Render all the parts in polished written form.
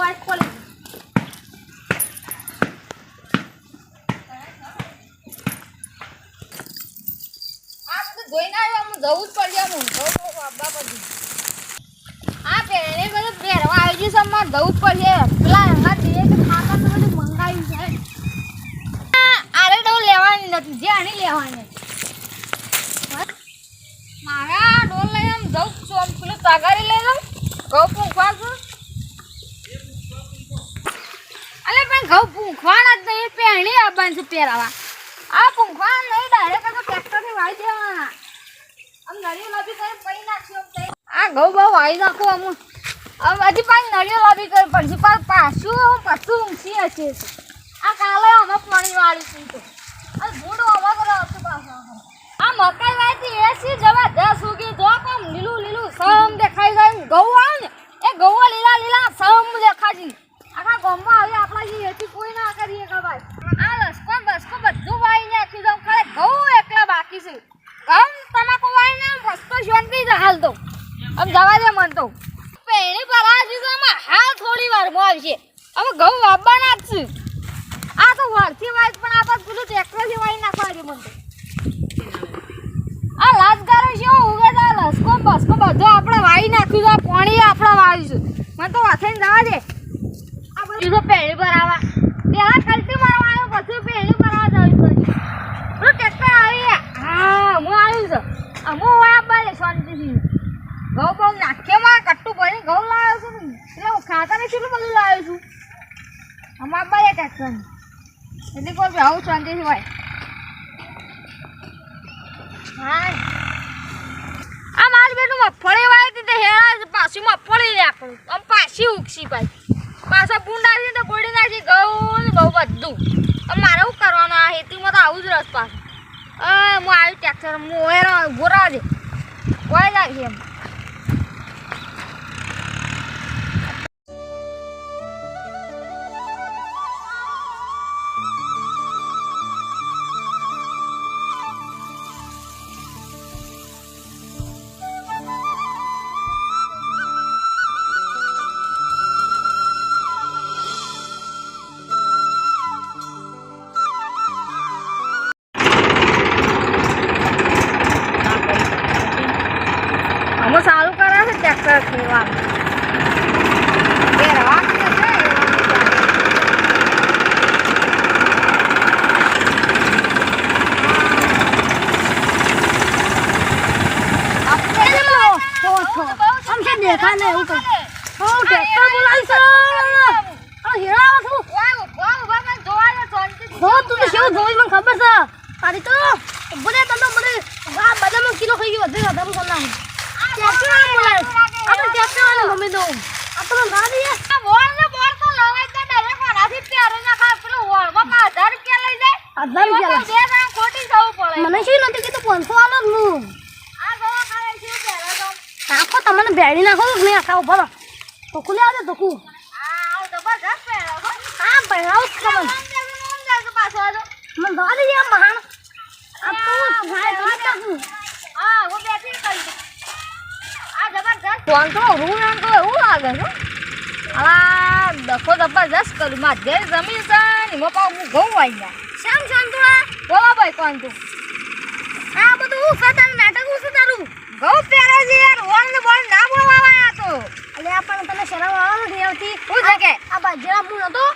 વાટ પડે આ બધું જોઈને આવ્યો હું જવું જ પડ્યા હું બાબા બધું આ પહેરે બધું પહેરવા આવી જઈશ અમારે જવું જ પડશે પેલા એમના દે કે ખાતા તો બધું મંગાવ્યું છે આરે ડો લેવાની નથી જે આની લેવાની મારા ડોલ લઈને આમ જવું છું આમ પેલું તગારી લઈ લઉં ઘઉં પૂંખવા છું અલે પણ ઘઉં પૂંખવાના જ નહીં પહેણી આવવાની છે પહેરાવા આ પૂંખવા નહીં ડાયરેક્ટ તો ટ્રેક્ટરથી વાળી દેવાના આમ નળીઓ લાભી કરીને પડી નાખ્યો આ ઘઉં બહુ વાળી નાખો અમુક હજી પાછી નળીઓ લાભી કરી પડશે પણ પાછું ઊંઘી હશે આ કાલે અમે પાણી વાળી છું તો આ ભૂંડો હવા કરો હતું પાછો આ મકાઈ વાયથી એસી જવા 10 ઉગી જો કોમ લીલું લીલું સમ દેખાઈ જાય ઘઉં આવે ને એ ઘઉં લીલા લીલા સમ દેખાજી આખા ગામમાં આવે આપણા જે એથી કોઈ ના કરીએ કે ભાઈ આ લસકો બસકો બધું વાઈ નાખી દઉં ખાલી ઘઉં એકલા બાકી છે ઘઉં તમાકુ વાઈ ને રસ્તો શાંતિ જ હાલ દો આમ જવા દે મન તો પેણી પરાજી તો આમાં હાલ થોડી વારમાં આવશે હવે ઘઉં વાવવાના જ છે આ તો વળથી વાય પણ આપણે પેલું ટ્રેક્ટરથી વાઈ નાખવા દે મન તો આ લાજગારો છે ઉગે તો લસકો બસકો બધું આપણે વાઈ નાખ્યું તો પાણી આપણે વાવીશું મને તો વાથઈને જવા દે આ બધું તો પેણી ભરાવા પેલા કલટી મારવા આવ્યો પછી પેણી ભરાવા જવી પડશે પેલું ટ્રેક્ટર આવી હા હું આવી છું હું વાયા બાલે શાંતિથી ઘઉં બહુ નાખ્યો માં કટ્ટું ભરી ઘઉં લાવ્યો છું ને એટલે ખાતાને કેટલું બધું લાવ્યો છું અમારા બાલે ટ્રેક્ટર એટલે કોઈ આવું શાંતિથી હોય હા આ મારી બેટું મગફળી વાળી હતી તે હેળા પાછી મગફળી રાખું આમ પાછી ઉગશી પાછા પૂંડા છે તો ગોળી નાખી ઘઉં ને બહુ બધું મારે શું કરવાનું આ ખેતીમાં તો આવું જ રસ પાછું હું આવી ટ્રેક્ટર હું ગોરા દે કોઈ લાગી એમ ચાલુ કરે છે ટ્રેક્ટર ખેવાનું દેખા ને એવું ટ્રેક્ટર બોલાવી છે ખબર છે તારી તો બોલે તને મને આ બદામ કિલો ખાઈ ગયો વધે વધારે સોના ટ્રેક્ટર બોલાય આપણે ટ્રેક્ટર વાળા મમ્મી દો આપણે ગાડી આ વોળ ને બોર તો લવાય તો ડાયરેક્ટ આનાથી પ્યારે ના ખા પેલો વોળ માં 1000 રૂપિયા લઈ જાય 1000 રૂપિયા બે ખોટી જવું પડે મને શું નથી કીધું 500 આલો હું આ ગવા ખાય છે પહેલા તો નાખો તમને બેડી નાખો ને આખા ઉપર તો ખુલે આવે તો કુ આ જબરદસ્ત પહેલા હા પહેલાવ તમને પાછો આજો મને ગાડી આ મહાન આ તો હા હું બેઠી કરી આ જબરદસ્ત ફોન તો હું નામ તો એવું લાગે છે આ દખો જબરદસ્ત કરું માં જે જમીન છે ને મો પાઉ હું ઘઉં વાઈ ગયા શામ શાંતુડા બોલો ભાઈ કોણ તું આ બધું હું સદન નાટક હું તારું ઘઉં પહેરે છે યાર ઓન ને બોલ ના બોલાવા તો એટલે આપણને તને શરમ આવે નથી આવતી હું છે કે આ બાજરા હું નતો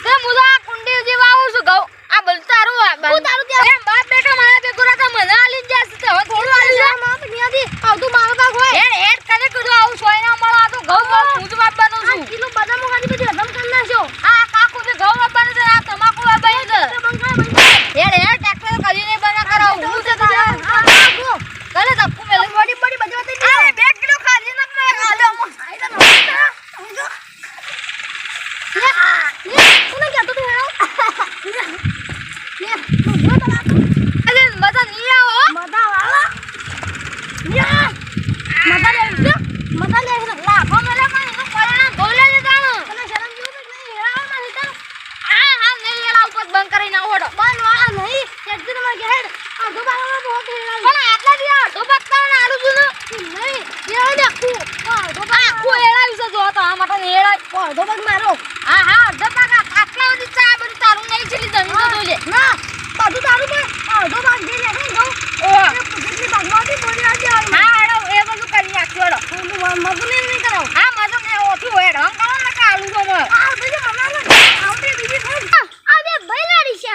તે મુલા કુંડી જેવા આવું છું ઘઉં આ બલ તારું હું તારું ત્યાં એમ બાપ બેટા મારા બે ગોરા મને આલી જ જશે હવે થોડું આલી જા માપ નિયાદી આવતું મારો પાક હોય હેડ કને કીધું આવું સોય ના મળો આ તો ઘઉં હું જ વાપવાનું છું કિલો બદામો ખાલી બધી હદમ કરી નાખ્યો આ કાકુ જે ઘઉં વાપવાનું છે આ તમાકુ વાપવાનું છે હેડ ટ્રેક્ટર કરીને બના કરાવ હું જ કરે ધક્કુ મેલે બડી બધી બધી આ 2 કિલો ખાલી ના મે આલ્યો મો આઈલા નો કોને કેતો તું હેરો અરે મજા નહીં આવો મજા વાળા મજા લે લાખો મેલે પણ એનો પરિણામ ધોલે જ જાણો તને શરમ જેવું કે નહીં હેરાવા માં હેતા હા નહીં હેરાવ તો બંધ કરી ના હોડો બંધ વાળા નહીં એક દિન માં ગહેડ આ દો બાળા બહુ હેરાવ પણ આટલા દિયા દો બત્તા ના આલુ જુનો નહીં હેરાવ દેખું આ દો બાળા કો હેરાવી છે જો તો આ માટે હેરાવ અડધો ભાગ મારો હા હા અડધો ભાગ આટલા બધી ચા બધું તારું નહીં છેલી જમીન તો લે ના બધું તારું પણ અડધો ભાગ જે લેખે ને ઘઉં જેટલી ભાગમાંથી થોડી વાર દેવાનું હા હેડો એ બધું કરી નાખ્યો હેડો મગને નહીં કરાવ હા મજો ને ઓછું હોય હેડો કરો ને કે આલુ તો મને આ બીજી મનાલે આવતી બીજી ફોન આ બે બૈલાડી છે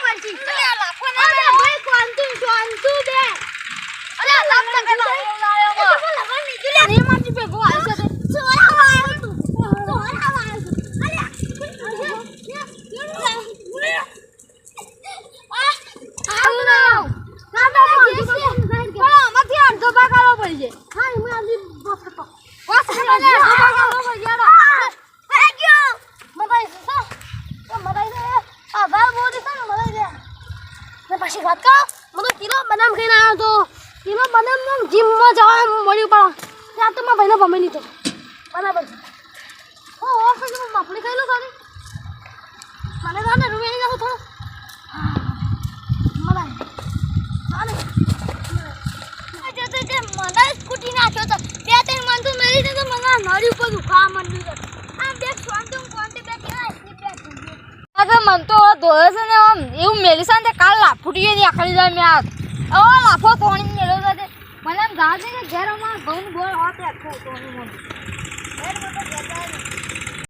પછી અરે લાખો ને ભાઈ કોંતું કોંતું બે અરે લાખ ટકા લાયો લગન નીચે લે રે મારજી પે ગો આવશે પછી વાત કરો મને કિલો બદામ ખાઈને આવ્યો તો કિલો બદામ જીમમાં જવા મળ્યું પણ ત્યાં તો મારા ભાઈને ભમી લીધો બરાબર છે ઓ મફળી ખાઈ લો સારી મને તો ને રૂમેલી નાખો થોડો મને સ્કૂટી નાખ્યો તો બે ત્રણ મન તો મેરી દે તો મને નળી ઉપર દુખા માંડ્યું આમ બે સ્વાંતું કોન્ટે બે કેવાય અગર મન તો ધોળે છે ને આમ એવું મેલી છે ને કાલ લાફુટીએ ની આખરી જાય મેં આ લાફો તોણી મેળ્યો છે મને એમ જા છે કે ઘેર અમારા ઘઉં બોલ હોતે આખો તોણી મને ઘેર બધો જતા